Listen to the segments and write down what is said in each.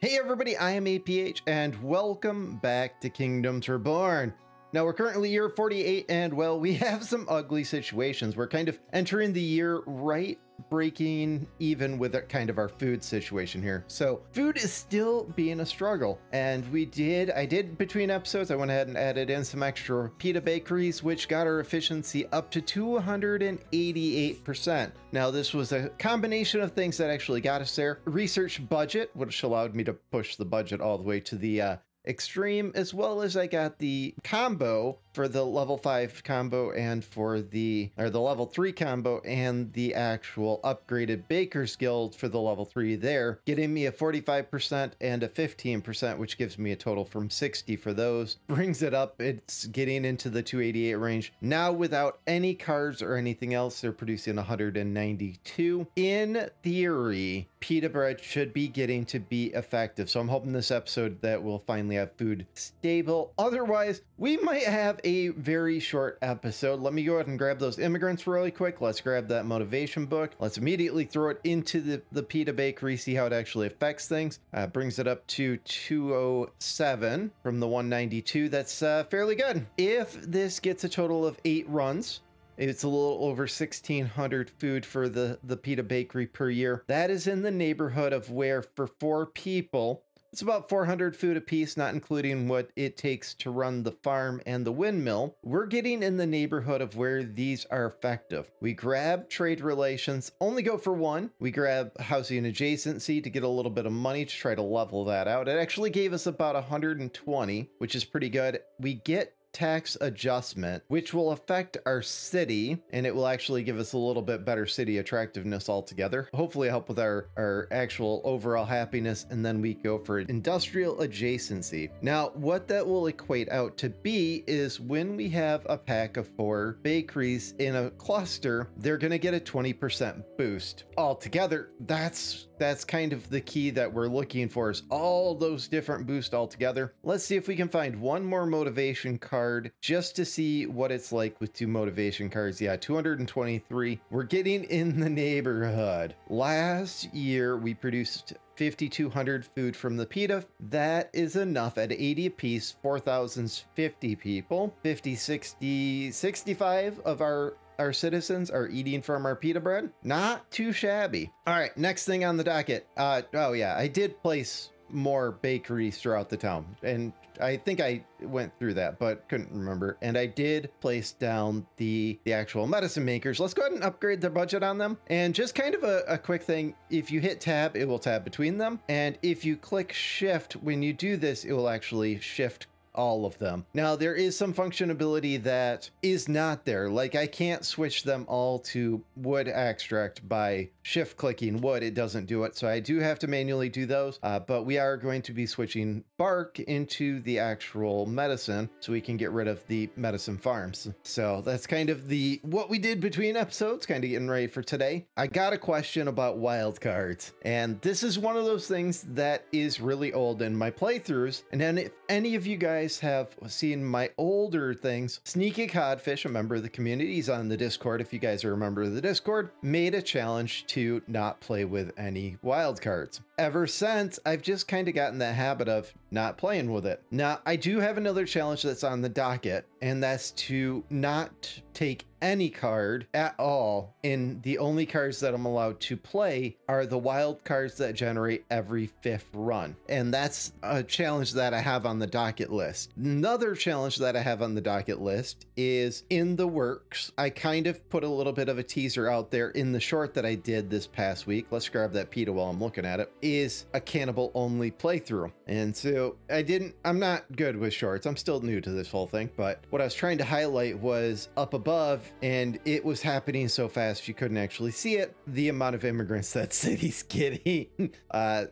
Hey everybody, I am APH and welcome back to Kingdoms Reborn. Now we're currently year 48 and well, we have some ugly situations. We're kind of entering the year right breaking even with kind of our food situation here. So food is still being a struggle, and I did between episodes, I went ahead and added in some extra pita bakeries, which got our efficiency up to 288%. Now this was a combination of things that actually got us there. Research budget, which allowed me to push the budget all the way to the extreme, as well as I got the combo for the level 5 combo and for the level 3 combo and the actual upgraded Baker's Guild for the level 3 there, getting me a 45% and a 15%, which gives me a total from 60 for those. Brings it up, it's getting into the 288 range. Now without any cards or anything else, they're producing 192. In theory, pita bread should be getting to be effective. So I'm hoping this episode that we'll finally have food stable. Otherwise, we might have a very short episode. Let me go ahead and grab those immigrants really quick. Let's grab that motivation book. Let's immediately throw it into the pita bakery, see how it actually affects things. Brings it up to 207 from the 192. That's fairly good. If this gets a total of 8 runs, it's a little over 1,600 food for the pita bakery per year. That is in the neighborhood of where for 4 people, it's about 400 food apiece, not including what it takes to run the farm and the windmill. We're getting in the neighborhood of where these are effective. We grab trade relations, only go for 1. We grab housing adjacency to get a little bit of money to try to level that out. It actually gave us about 120, which is pretty good. We get tax adjustment, which will affect our city, and it will actually give us a little bit better city attractiveness altogether. Hopefully help with our actual overall happiness, and then we go for industrial adjacency. Now, what that will equate out to be is when we have a pack of 4 bakeries in a cluster, they're going to get a 20% boost. Altogether, that's kind of the key that we're looking for, is all those different boosts altogether. Let's see if we can find one more motivation card just to see what it's like with 2 motivation cards. Yeah, 223. We're getting in the neighborhood. Last year, we produced 5,200 food from the pita. That is enough at 80 apiece, 4,050 people. 50, 60, 65 of our citizens are eating from our pita bread. Not too shabby. All right, next thing on the docket. Oh yeah, I did place more bakeries throughout the town, and I think I went through that, but couldn't remember. And I did place down the actual medicine makers. Let's go ahead and upgrade their budget on them. And just kind of a quick thing, if you hit tab, it will tab between them. And if you click shift, when you do this, it will actually shift all of them. Now, there is some functionality that is not there. Like, I can't switch them all to wood extract by shift clicking wood. It doesn't do it. So I do have to manually do those, but we are going to be switching bark into the actual medicine so we can get rid of the medicine farms. So that's kind of what we did between episodes, kind of getting ready for today. I got a question about wild cards, and this is one of those things that is really old in my playthroughs. And then if any of you guys have seen my older things, Sneaky Codfish, a member of the community, he's on the Discord, if you guys are a member of the Discord, made a challenge to not play with any wild cards. Ever since, I've just kind of gotten that habit of not playing with it. Now, I do have another challenge that's on the docket, and that's to not take any card at all, and the only cards that I'm allowed to play are the wild cards that generate every 5th run. And that's a challenge that I have on the docket list. Another challenge that I have on the docket list is in the works. I kind of put a little bit of a teaser out there in the short that I did this past week. Let's grab that pita while I'm looking at it. Is a cannibal only playthrough. And so I'm not good with shorts. I'm still new to this whole thing, but what I was trying to highlight was up above, and it was happening so fast you couldn't actually see it, the amount of immigrants that city's getting.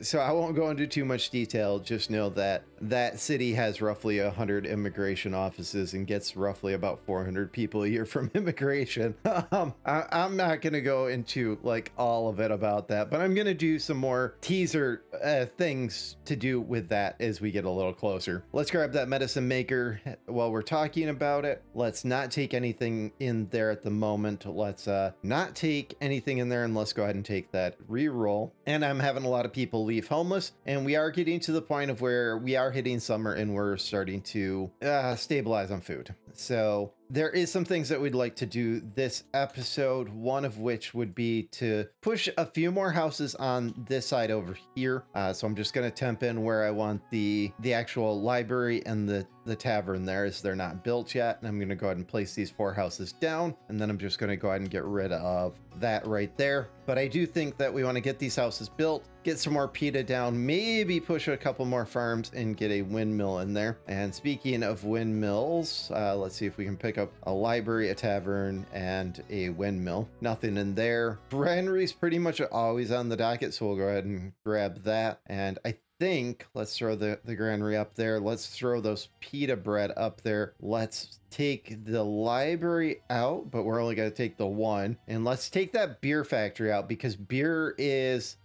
So I won't go into too much detail, just know that that city has roughly 100 immigration offices and gets roughly about 400 people a year from immigration. I'm not going to go into like all of it about that, but I'm going to do some more teasers these are things to do with that as we get a little closer. Let's grab that medicine maker while we're talking about it. Let's not take anything in there at the moment. Let's not take anything in there, and let's go ahead and take that reroll. And I'm having a lot of people leave homeless, and we are getting to the point of where we are hitting summer and we're starting to stabilize on food. So there is some things that we'd like to do this episode, one of which would be to push a few more houses on this side over here. So I'm just going to temp in where I want the actual library and the tavern there, as they're not built yet. And I'm going to go ahead and place these 4 houses down, and then I'm just going to go ahead and get rid of that right there. But I do think that we want to get these houses built, get some more PETA down, maybe push a couple more farms and get a windmill in there. And speaking of windmills, let's see if we can pick up a library, a tavern, and a windmill. Nothing in there. Granary's pretty much always on the docket, so we'll go ahead and grab that. And I think let's throw the granary up there. Let's throw those pita bread up there. Let's take the library out, but we're only going to take the 1. And let's take that beer factory out, because beer it's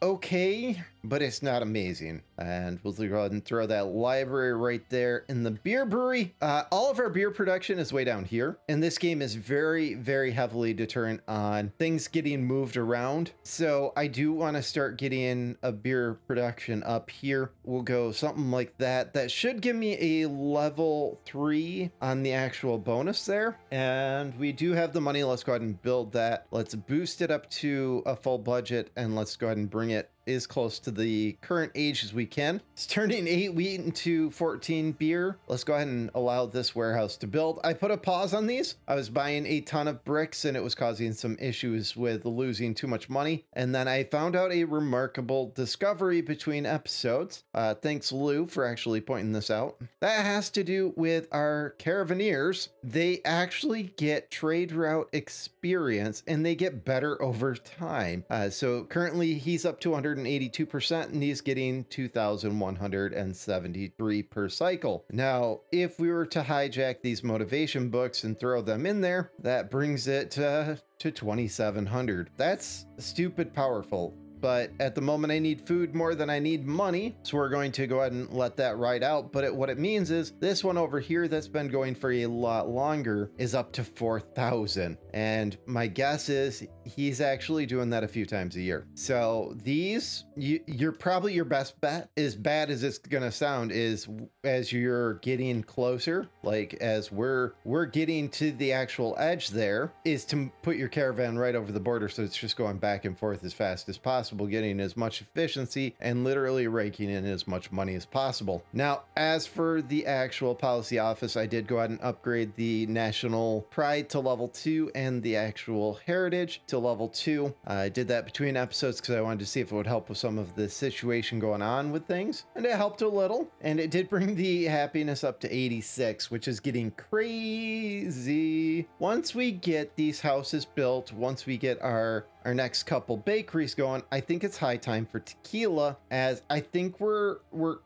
okay, but it's not amazing. And we'll go ahead and throw that library right there. In the beer brewery, all of our beer production is way down here. And this game is very, very heavily deterrent on things getting moved around. So I do want to start getting a beer production up here. We'll go something like that. That should give me a level 3 on the actual bonus there. And we do have the money. Let's go ahead and build that. Let's boost it up to a full budget, and let's go ahead and bring it as close to the current age as we can. It's turning 8 wheat into 14 beer. Let's go ahead and allow this warehouse to build. I put a pause on these. I was buying a ton of bricks and it was causing some issues with losing too much money. And then I found out a remarkable discovery between episodes. Thanks Lou for actually pointing this out. That has to do with our caravaneers. They actually get trade route experience and they get better over time. So currently he's up to 182% and he's getting 2,173 per cycle. Now, if we were to hijack these motivation books and throw them in there, that brings it to 2,700. That's stupid powerful. But at the moment I need food more than I need money, so we're going to go ahead and let that ride out. But what it means is this one over here that's been going for a lot longer is up to 4,000. And my guess is he's actually doing that a few times a year. So these, you're probably your best bet, as bad as it's gonna sound, is as you're getting closer, like as we're getting to the actual edge there, is to put your caravan right over the border, so it's just going back and forth as fast as possible, getting as much efficiency and literally raking in as much money as possible. Now, as for the actual policy office, I did go ahead and upgrade the national pride to level 2 and the actual heritage to level 2. I did that between episodes because I wanted to see if it would help with some of the situation going on with things, and it helped a little, and it did bring the happiness up to 86, which is getting crazy. Once we get these houses built, once we get our next couple bakeries going, I think it's high time for tequila, as I think we're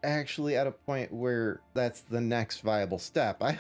actually at a point where that's the next viable step. I'm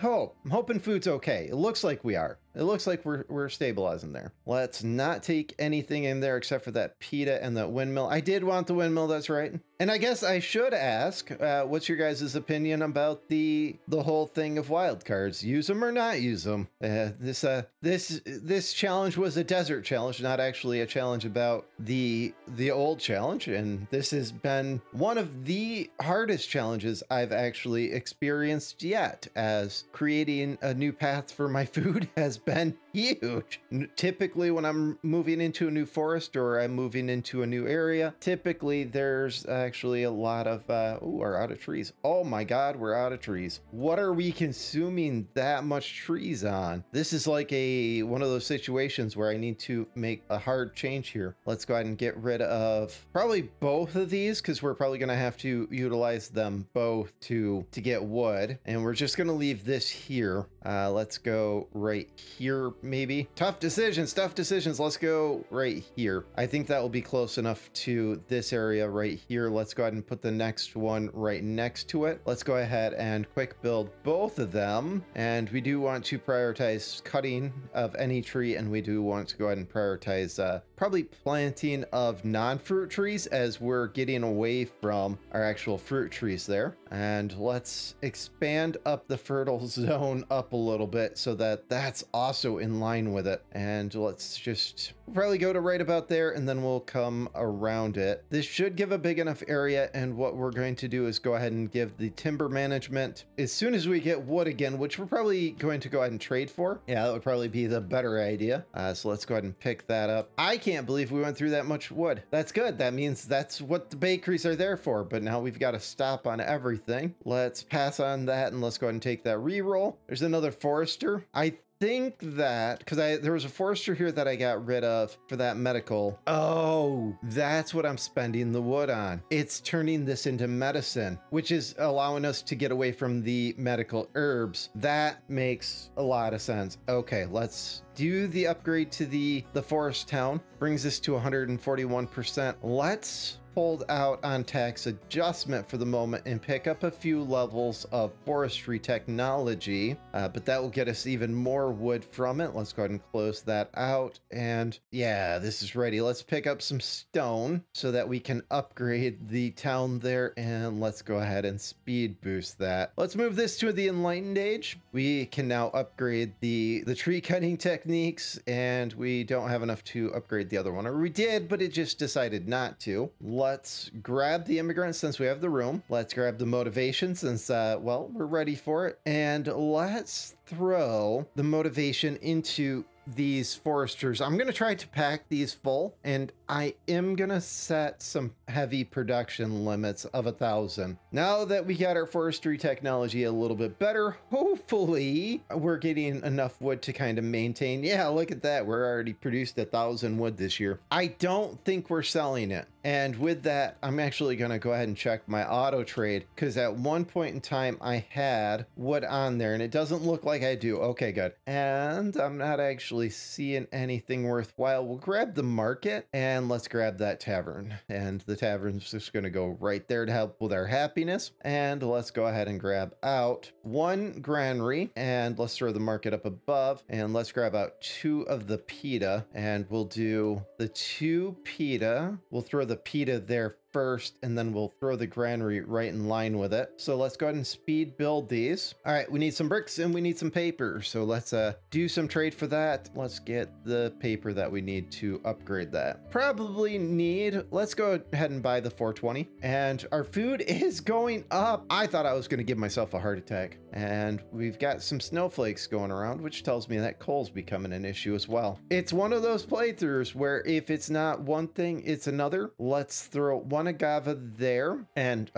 hoping food's okay. It looks like we are. It looks like we're stabilizing there. Let's not take anything in there except for that pita and that windmill. I did want the windmill, that's right. And I guess I should ask, what's your guys' opinion about the whole thing of wildcards? Use them or not use them? This challenge was a desert challenge, not actually a challenge about the old challenge. And this has been one of the hardest challenges I've actually experienced yet, as creating a new path for my food has been huge. Typically when I'm moving into a new forest or I'm moving into a new area, typically there's actually a lot of we're out of trees. Oh my god, we're out of trees. What are we consuming that much trees on? This is like one of those situations where I need to make a hard change here. Let's go ahead and get rid of probably both of these, because we're probably going to have to utilize them both to get wood, and we're just going to leave this here. Let's go right here, maybe. Tough decisions. Let's go right here. I think that will be close enough to this area right here. Let's go ahead and put the next one right next to it. Let's go ahead and quick build both of them. And we do want to prioritize cutting of any tree, and we do want to go ahead and prioritize probably planting of non-fruit trees as we're getting away from our actual fruit trees there. And let's expand up the fertile zone up a little bit so that that's also in line with it. And let's just probably go to right about there, and then we'll come around it. This should give a big enough area, and what we're going to do is go ahead and give the timber management as soon as we get wood again, which we're probably going to go ahead and trade for. Yeah, that would probably be the better idea. So let's go ahead and pick that up. I can't believe we went through that much wood. That's good. That means that's what the bakeries are there for, but now we've got to stop on everything. Let's pass on that, and let's go ahead and take that reroll. There's another forester. I think that because there was a forester here that I got rid of for that medical. Oh, that's what I'm spending the wood on. It's turning this into medicine, which is allowing us to get away from the medical herbs. That makes a lot of sense. Okay, let's do the upgrade to the forest town. Brings us to 141%. Let's hold out on tax adjustment for the moment and pick up a few levels of forestry technology, but that will get us even more wood from it. Let's go ahead and close that out. And yeah, this is ready. Let's pick up some stone so that we can upgrade the town there, and let's go ahead and speed boost that. Let's move this to the Enlightened Age. We can now upgrade the tree cutting techniques, and we don't have enough to upgrade the other one, or we did, but it just decided not to. Let's grab the immigrants since we have the room. Let's grab the motivation since, well, we're ready for it. And let's throw the motivation into these foresters. I'm going to try to pack these full, and I am going to set some heavy production limits of 1,000. Now that we got our forestry technology a little bit better, hopefully we're getting enough wood to kind of maintain. Yeah, look at that. We're already produced 1,000 wood this year. I don't think we're selling it. And with that, I'm actually going to go ahead and check my auto trade, because at one point in time I had wood on there and it doesn't look like I do. Okay, good. And I'm not actually seeing anything worthwhile. We'll grab the market and let's grab that tavern. And the tavern's just going to go right there to help with our happiness. And let's go ahead and grab out one granary, and let's throw the market up above, and let's grab out 2 of the pita, and we'll do the 2 pita. We'll throw the pita there first, and then we'll throw the granary right in line with it. So let's go ahead and speed build these. All right, we need some bricks and we need some paper. So let's do some trade for that. Let's get the paper that we need to upgrade that. Probably need, let's go ahead and buy the 420. And our food is going up. I thought I was going to give myself a heart attack. And we've got some snowflakes going around, which tells me that coal's becoming an issue as well. It's one of those playthroughs where if it's not one thing, it's another. Let's throw one agave there and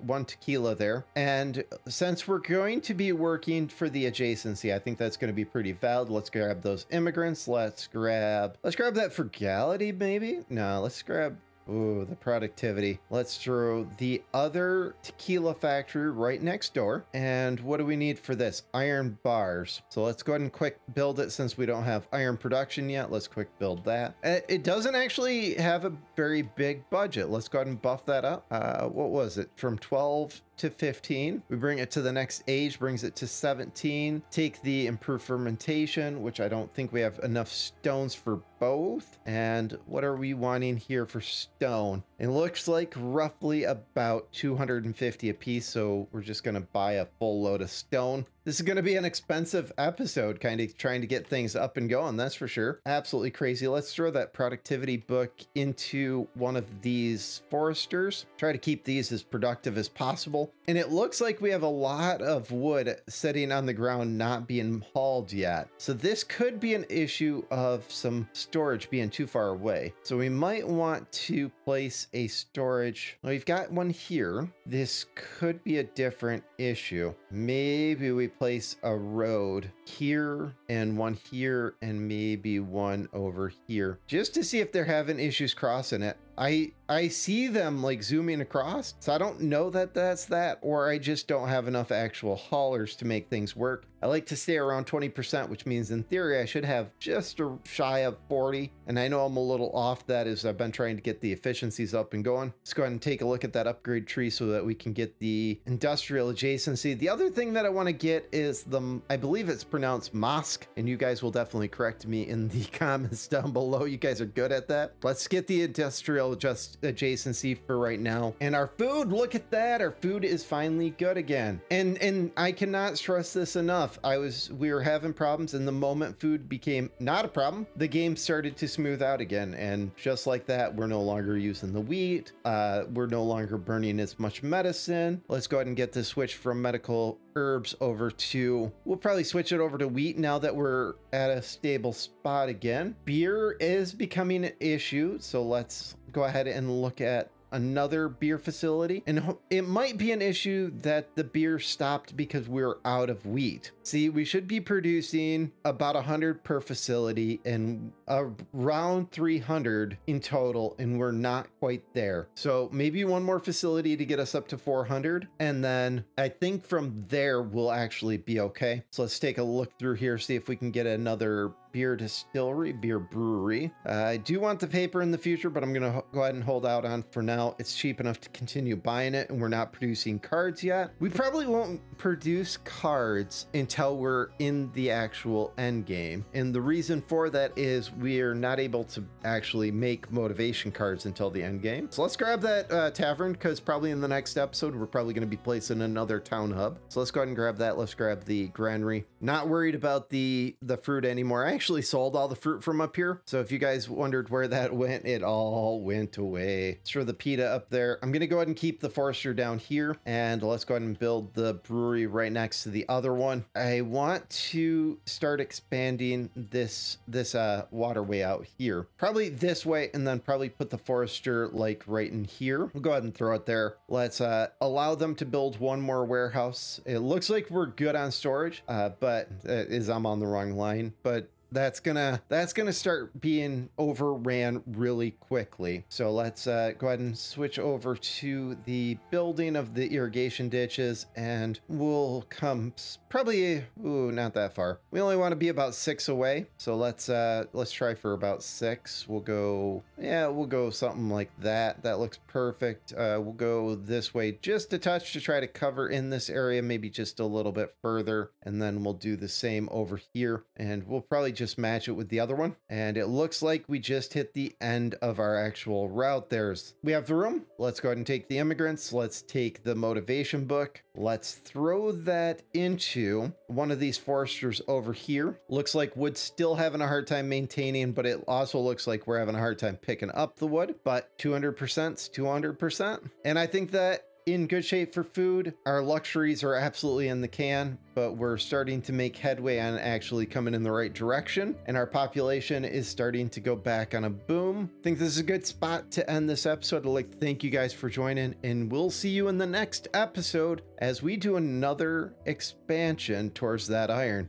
one tequila there. And since we're going to be working for the adjacency, I think that's going to be pretty valid. Let's grab those immigrants. Let's grab that frugality, maybe. No, let's grab, ooh, the productivity. Let's throw the other tequila factory right next door. And what do we need for this? Iron bars. So let's go ahead and quick build it since we don't have iron production yet. Let's quick build that. It doesn't actually have a very big budget. Let's go ahead and buff that up. What was it? From 12 to 15. We bring it to the next age, brings it to 17. Take the improved fermentation, which I don't think we have enough stones for both. And what are we wanting here for stone? It looks like roughly about 250 a piece, so we're just gonna buy a full load of stone. This is gonna be an expensive episode, kind of trying to get things up and going, that's for sure. Absolutely crazy. Let's throw that productivity book into one of these foresters. Try to keep these as productive as possible. And it looks like we have a lot of wood sitting on the ground not being hauled yet. So this could be an issue of some storage being too far away. So we might want to place a storage. Well, we've got one here. This could be a different issue. Maybe we place a road here and one here and maybe one over here just to see if they're having issues crossing it. I see them like zooming across, so I don't know that that's that, or I just don't have enough actual haulers to make things work. I like to stay around 20%, which means in theory I should have just a shy of 40. And I know I'm a little off that as I've been trying to get the efficiencies up and going. Let's go ahead and take a look at that upgrade tree so that we can get the industrial adjacency. The other thing that I want to get is I believe it's pronounced mosque, and you guys will definitely correct me in the comments down below. You guys are good at that. Let's get the industrial adjacency for right now. And our food, look at that. Our food is finally good again. And I cannot stress this enough. We were having problems, and the moment food became not a problem, the game started to smooth out again. And just like that, we're no longer using the wheat. We're no longer burning as much medicine. Let's go ahead and get this switch from medical herbs over to, we'll probably switch it over to wheat now that we're at a stable spot again. Beer is becoming an issue, so let's go ahead and look at another beer facility. And it might be an issue that the beer stopped because we're out of wheat. See, we should be producing about 100 per facility and around 300 in total, and we're not quite there. So maybe one more facility to get us up to 400, and then I think from there we'll actually be okay. So let's take a look through here, see if we can get another beer distillery, beer brewery. I do want the paper in the future, but I'm gonna go ahead and hold out on for now. It's cheap enough to continue buying it, and we're not producing cards yet. We probably won't produce cards until we're in the actual end game, and the reason for that is we're not able to actually make motivation cards until the end game. So let's grab that tavern, because probably in the next episode we're probably going to be placing another town hub. So let's go ahead and grab that. Let's grab the granary. Not worried about the fruit anymore. I actually sold all the fruit from up here, so if you guys wondered where that went, it all went away. Let's throw the pita up there. I'm gonna go ahead and keep the forester down here, and let's go ahead and build the brewery right next to the other one. I want to start expanding this waterway out here, probably this way, and then probably put the forester like right in here. We'll go ahead and throw it there. Let's allow them to build one more warehouse. It looks like we're good on storage, but I'm on the wrong line, but that's gonna start being overran really quickly. So let's go ahead and switch over to the building of the irrigation ditches, and we'll come probably, ooh, not that far. We only want to be about 6 away, so let's try for about 6. We'll go something like that. That looks perfect. We'll go this way just a touch to try to cover in this area, maybe just a little bit further, and then we'll do the same over here, and we'll probably just match it with the other one. And it looks like we just hit the end of our actual route. We have the room. Let's go ahead and take the immigrants. Let's take the motivation book. Let's throw that into one of these foresters over here. Looks like wood's still having a hard time maintaining, but it also looks like we're having a hard time picking up the wood, but 200%'s 200%. And I think that in good shape for food. Our luxuries are absolutely in the can, but we're starting to make headway on actually coming in the right direction, and our population is starting to go back on a boom. I think this is a good spot to end this episode. I'd like to thank you guys for joining, and we'll see you in the next episode as we do another expansion towards that iron.